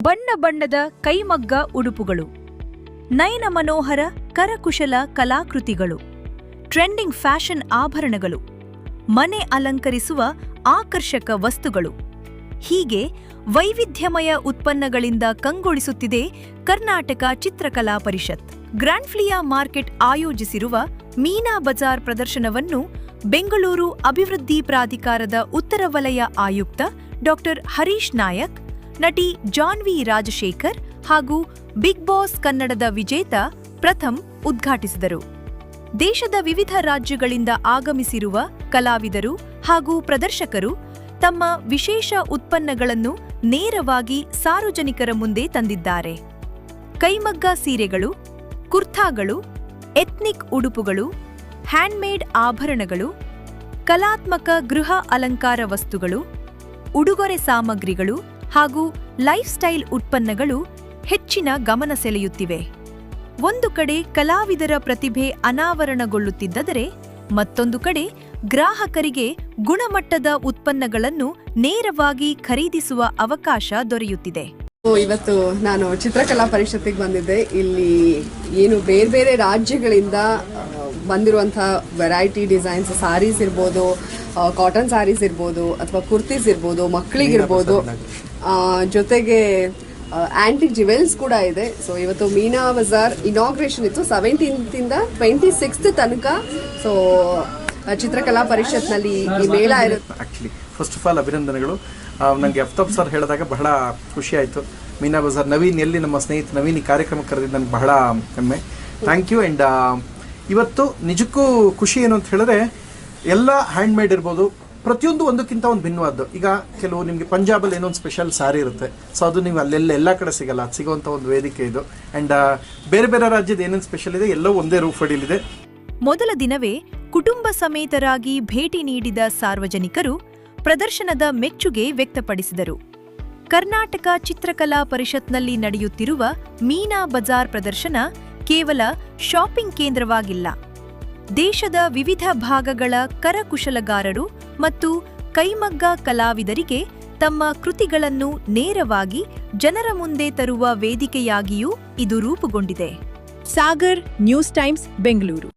ಬಣ್ಣ ಬಣ್ಣದ ಕೈಮಗ್ಗ ಉಡುಪುಗಳು, ನಯನ ಮನೋಹರ ಕರಕುಶಲ ಕಲಾಕೃತಿಗಳು, ಟ್ರೆಂಡಿಂಗ್ ಫ್ಯಾಷನ್ ಆಭರಣಗಳು, ಮನೆ ಅಲಂಕರಿಸುವ ಆಕರ್ಷಕ ವಸ್ತುಗಳು ಹೀಗೆ ವೈವಿಧ್ಯಮಯ ಉತ್ಪನ್ನಗಳಿಂದ ಕಂಗೊಳಿಸುತ್ತಿದೆ ಕರ್ನಾಟಕ ಚಿತ್ರಕಲಾ ಪರಿಷತ್. ಗ್ರ್ಯಾಂಡ್ ಫ್ಲಿಯಾ ಮಾರ್ಕೆಟ್ ಆಯೋಜಿಸಿರುವ ಮೀನಾ ಬಜಾರ್ ಪ್ರದರ್ಶನವನ್ನು ಬೆಂಗಳೂರು ಅಭಿವೃದ್ಧಿ ಪ್ರಾಧಿಕಾರದ ಉತ್ತರ ವಲಯ ಆಯುಕ್ತ ಡಾ. ಹರೀಶ್ ನಾಯಕ್, ನಟಿ ಜಾನ್ವಿ ರಾಜಶೇಖರ್ ಹಾಗೂ ಬಿಗ್ ಬಾಸ್ ಕನ್ನಡದ ವಿಜೇತ ಪ್ರಥಮ್ ಉದ್ಘಾಟಿಸಿದರು. ದೇಶದ ವಿವಿಧ ರಾಜ್ಯಗಳಿಂದ ಆಗಮಿಸಿರುವ ಕಲಾವಿದರು ಹಾಗೂ ಪ್ರದರ್ಶಕರು ತಮ್ಮ ವಿಶೇಷ ಉತ್ಪನ್ನಗಳನ್ನು ನೇರವಾಗಿ ಸಾರ್ವಜನಿಕರ ಮುಂದೆ ತಂದಿದ್ದಾರೆ. ಕೈಮಗ್ಗ ಸೀರೆಗಳು, ಕುರ್ತಾಗಳು, ಎಥ್ನಿಕ್ ಉಡುಪುಗಳು, ಹ್ಯಾಂಡ್ಮೇಡ್ ಆಭರಣಗಳು, ಕಲಾತ್ಮಕ ಗೃಹ ಅಲಂಕಾರ ವಸ್ತುಗಳು, ಉಡುಗೊರೆ ಸಾಮಗ್ರಿಗಳು ಹಾಗೂ ಲೈಫ್ ಸ್ಟೈಲ್ ಉತ್ಪನ್ನಗಳು ಹೆಚ್ಚಿನ ಗಮನ ಸೆಳೆಯುತ್ತಿವೆ. ಒಂದು ಕಡೆ ಕಲಾವಿದರ ಪ್ರತಿಭೆ ಅನಾವರಣಗೊಳ್ಳುತ್ತಿದ್ದರೆ, ಮತ್ತೊಂದು ಕಡೆ ಗ್ರಾಹಕರಿಗೆ ಗುಣಮಟ್ಟದ ಉತ್ಪನ್ನಗಳನ್ನು ನೇರವಾಗಿ ಖರೀದಿಸುವ ಅವಕಾಶ ದೊರೆಯುತ್ತಿದೆ. ಇವತ್ತು ನಾನು ಚಿತ್ರಕಲಾ ಪರಿಷತ್ತಿಗೆ ಬಂದಿದ್ದೆ. ಇಲ್ಲಿ ಏನು ಬೇರೆ ಬೇರೆ ರಾಜ್ಯಗಳಿಂದ ಬಂದಿರುವಂತಹ ವೆರೈಟಿ ಡಿಸೈನ್ಸ್, ಸಾರೀಸ್ ಇರ್ಬೋದು, ಕಾಟನ್ ಸಾರೀಸ್ ಇರ್ಬೋದು, ಅಥವಾ ಕುರ್ತೀಸ್ ಇರ್ಬೋದು, ಮಕ್ಕಳಿಗಿರ್ಬೋದು, ಜೊತೆಗೆ ಆಂಟಿಕ್ ಜ್ಯುವೆಲ್ಸ್ ಕೂಡ ಇದೆ. ಸೊ ಇವತ್ತು ಮೀನಾ ಬಜಾರ್ ಇನಾಗ್ರೇಷನ್ ಇತ್ತು, 17th ಇಂದ 26th ತನಕ. ಸೊ ಚಿತ್ರಕಲಾ ಪರಿಷತ್ನಲ್ಲಿ ಈ ಮೇಳ ಇರುತ್ತೆ. ಆಕ್ಚುಲಿ ಫಸ್ಟ್ ಆಫ್ ಆಲ್ ಅಭಿನಂದನೆಗಳು. ನನಗೆ ಅಫ್ತಾಬ್ ಸರ್ ಹೇಳಿದಾಗ ಬಹಳ ಖುಷಿ ಆಯಿತು. ಮೀನಾ ಬಜಾರ್ ನವೀನ್, ಎಲ್ಲಿ ನಮ್ಮ ಸ್ನೇಹಿತ ನವೀನ್ ಈ ಕಾರ್ಯಕ್ರಮಕ್ಕೆ ಕರೆದಿದ್ದು ನನಗೆ ಬಹಳ ಹೆಮ್ಮೆ. Thank you. ಆ್ಯಂಡ್ ಇವತ್ತು ನಿಜಕ್ಕೂ ಖುಷಿ ಏನು ಅಂತ ಹೇಳಿದ್ರೆ, ಎಲ್ಲ ಹ್ಯಾಂಡ್ಮೇಡ್ ಇರ್ಬೋದು, ಪ್ರತಿಯೊಂದು ಒಂದಕ್ಕಿಂತ ಒಂದು ಭಿನ್ನವಾದ್ದು. ಈಗ ಕೆಲವು ನಿಮಗೆ ಪಂಜಾಬಲ್ಲಿ ಏನೋ ಒಂದು ಸ್ಪೆಷಲ್ ಸಾರಿ ಇರುತ್ತೆ, ಸೊ ಅದು ನೀವು ಅಲ್ಲೆಲ್ಲ ಎಲ್ಲ ಕಡೆ ಸಿಗಲ್ಲ, ಅದು ಸಿಗೋವಂಥ ಒಂದು ವೇದಿಕೆ ಇದು. ಆ್ಯಂಡ್ ಬೇರೆ ಬೇರೆ ರಾಜ್ಯದ ಏನೇನು ಸ್ಪೆಷಲ್ ಇದೆ ಎಲ್ಲವೂ ಒಂದೇ ರೂಫಡಿಲಿದೆ. ಮೊದಲ ದಿನವೇ ಕುಟುಂಬ ಸಮೇತರಾಗಿ ಭೇಟಿ ನೀಡಿದ ಸಾರ್ವಜನಿಕರು ಪ್ರದರ್ಶನದ ಮೆಚ್ಚುಗೆ ವ್ಯಕ್ತಪಡಿಸಿದರು. ಕರ್ನಾಟಕ ಚಿತ್ರಕಲಾ ಪರಿಷತ್ನಲ್ಲಿ ನಡೆಯುತ್ತಿರುವ ಮೀನಾ ಬಜಾರ್ ಪ್ರದರ್ಶನ ಕೇವಲ ಶಾಪಿಂಗ್ ಕೇಂದ್ರವಾಗಿಲ್ಲ, ದೇಶದ ವಿವಿಧ ಭಾಗಗಳ ಕರಕುಶಲಗಾರರು ಮತ್ತು ಕೈಮಗ್ಗ ಕಲಾವಿದರಿಗೆ ತಮ್ಮ ಕೃತಿಗಳನ್ನು ನೇರವಾಗಿ ಜನರ ಮುಂದೆ ತರುವ ವೇದಿಕೆಯಾಗಿಯೂ ಇದು ರೂಪುಗೊಂಡಿದೆ. Sagar, news times, Bengaluru.